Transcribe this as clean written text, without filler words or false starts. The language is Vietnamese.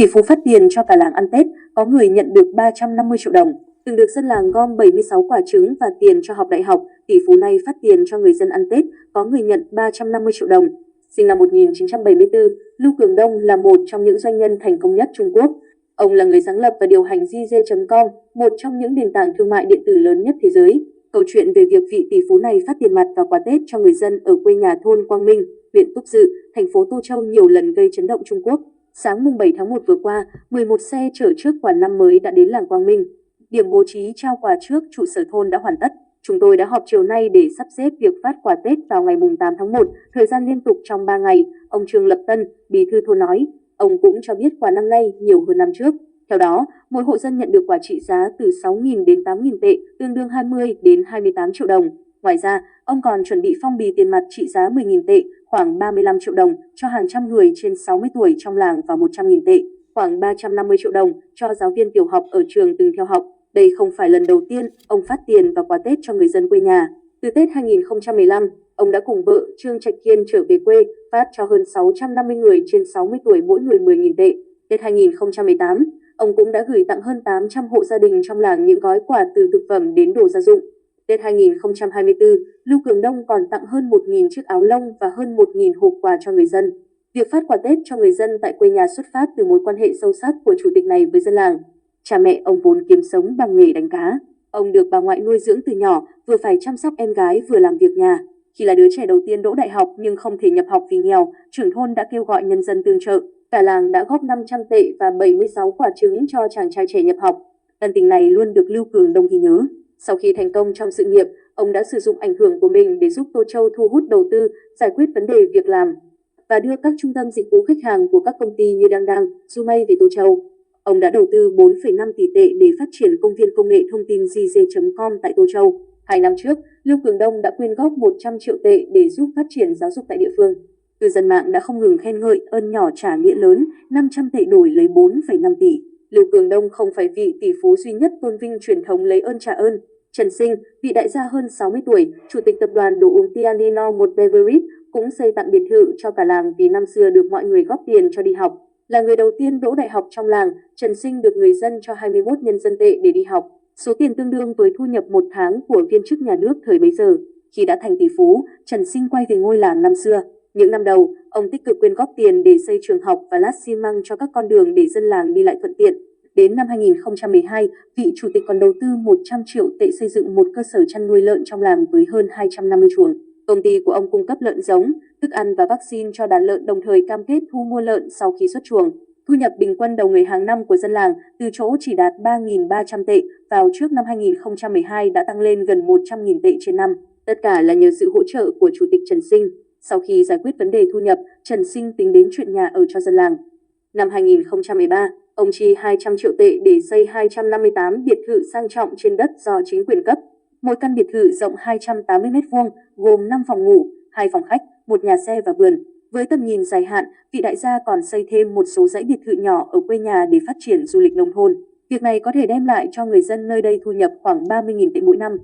Tỷ phú phát tiền cho cả làng ăn Tết, có người nhận được 350 triệu đồng. Từng được dân làng gom 76 quả trứng và tiền cho học đại học, tỷ phú này phát tiền cho người dân ăn Tết, có người nhận 350 triệu đồng. Sinh năm 1974, Lưu Cường Đông là một trong những doanh nhân thành công nhất Trung Quốc. Ông là người sáng lập và điều hành JD.com, một trong những nền tảng thương mại điện tử lớn nhất thế giới. Câu chuyện về việc vị tỷ phú này phát tiền mặt và quà Tết cho người dân ở quê nhà thôn Quang Minh, huyện Túc Dự, thành phố Tô Châu nhiều lần gây chấn động Trung Quốc. Sáng mùng 7 tháng 1 vừa qua, 11 xe chở trước quả năm mới đã đến làng Quang Minh. Điểm bố trí trao quà trước trụ sở thôn đã hoàn tất. Chúng tôi đã họp chiều nay để sắp xếp việc phát quà Tết vào ngày mùng 8 tháng 1, thời gian liên tục trong 3 ngày, ông Trương Lập Tân, bí thư thôn nói. Ông cũng cho biết quà năm nay nhiều hơn năm trước. Theo đó, mỗi hộ dân nhận được quà trị giá từ 6.000 đến 8.000 tệ, tương đương 20 đến 28 triệu đồng. Ngoài ra, ông còn chuẩn bị phong bì tiền mặt trị giá 10.000 tệ, khoảng 35 triệu đồng, cho hàng trăm người trên 60 tuổi trong làng và 100.000 tệ, khoảng 350 triệu đồng, cho giáo viên tiểu học ở trường từng theo học. Đây không phải lần đầu tiên ông phát tiền và quà Tết cho người dân quê nhà. Từ Tết 2015, ông đã cùng vợ Trương Trạch Kiên trở về quê, phát cho hơn 650 người trên 60 tuổi mỗi người 10.000 tệ. Tết 2018, ông cũng đã gửi tặng hơn 800 hộ gia đình trong làng những gói quà từ thực phẩm đến đồ gia dụng. Tết 2024, Lưu Cường Đông còn tặng hơn 1.000 chiếc áo lông và hơn 1.000 hộp quà cho người dân. Việc phát quà Tết cho người dân tại quê nhà xuất phát từ mối quan hệ sâu sắc của chủ tịch này với dân làng. Cha mẹ ông vốn kiếm sống bằng nghề đánh cá. Ông được bà ngoại nuôi dưỡng từ nhỏ, vừa phải chăm sóc em gái vừa làm việc nhà. Khi là đứa trẻ đầu tiên đỗ đại học nhưng không thể nhập học vì nghèo, trưởng thôn đã kêu gọi nhân dân tương trợ. Cả làng đã góp 500 tệ và 76 quả trứng cho chàng trai trẻ nhập học. Ân tình này luôn được Lưu Cường Đông ghi nhớ. Sau khi thành công trong sự nghiệp, ông đã sử dụng ảnh hưởng của mình để giúp Tô Châu thu hút đầu tư, giải quyết vấn đề việc làm và đưa các trung tâm dịch vụ khách hàng của các công ty như Đăng Đăng, Zumay về Tô Châu. Ông đã đầu tư 4,5 tỷ tệ để phát triển công viên công nghệ thông tin JD.com tại Tô Châu. 2 năm trước, Lưu Cường Đông đã quyên góp 100 triệu tệ để giúp phát triển giáo dục tại địa phương. Cư dân mạng đã không ngừng khen ngợi ơn nhỏ trả nghĩa lớn, 500 tệ đổi lấy 4,5 tỷ. Lưu Cường Đông không phải vị tỷ phú duy nhất tôn vinh truyền thống lấy ơn trả ơn. Trần Sinh, vị đại gia hơn 60 tuổi, chủ tịch tập đoàn đồ uống Tianino một Beverage, cũng xây tặng biệt thự cho cả làng vì năm xưa được mọi người góp tiền cho đi học. Là người đầu tiên đỗ đại học trong làng, Trần Sinh được người dân cho 21 nhân dân tệ để đi học, số tiền tương đương với thu nhập một tháng của viên chức nhà nước thời bấy giờ. Khi đã thành tỷ phú, Trần Sinh quay về ngôi làng năm xưa. Những năm đầu, ông tích cực quyên góp tiền để xây trường học và lát xi măng cho các con đường để dân làng đi lại thuận tiện. Đến năm 2012, vị chủ tịch còn đầu tư 100 triệu tệ xây dựng một cơ sở chăn nuôi lợn trong làng với hơn 250 chuồng. Công ty của ông cung cấp lợn giống, thức ăn và vaccine cho đàn lợn, đồng thời cam kết thu mua lợn sau khi xuất chuồng. Thu nhập bình quân đầu người hàng năm của dân làng từ chỗ chỉ đạt 3.300 tệ vào trước năm 2012 đã tăng lên gần 100.000 tệ trên năm. Tất cả là nhờ sự hỗ trợ của chủ tịch Trần Sinh. Sau khi giải quyết vấn đề thu nhập, Trần Sinh tính đến chuyện nhà ở cho dân làng. Năm 2013, ông chi 200 triệu tệ để xây 258 biệt thự sang trọng trên đất do chính quyền cấp. Mỗi căn biệt thự rộng 280 m², gồm 5 phòng ngủ, 2 phòng khách, 1 nhà xe và vườn. Với tầm nhìn dài hạn, vị đại gia còn xây thêm một số dãy biệt thự nhỏ ở quê nhà để phát triển du lịch nông thôn. Việc này có thể đem lại cho người dân nơi đây thu nhập khoảng 30.000 tệ mỗi năm.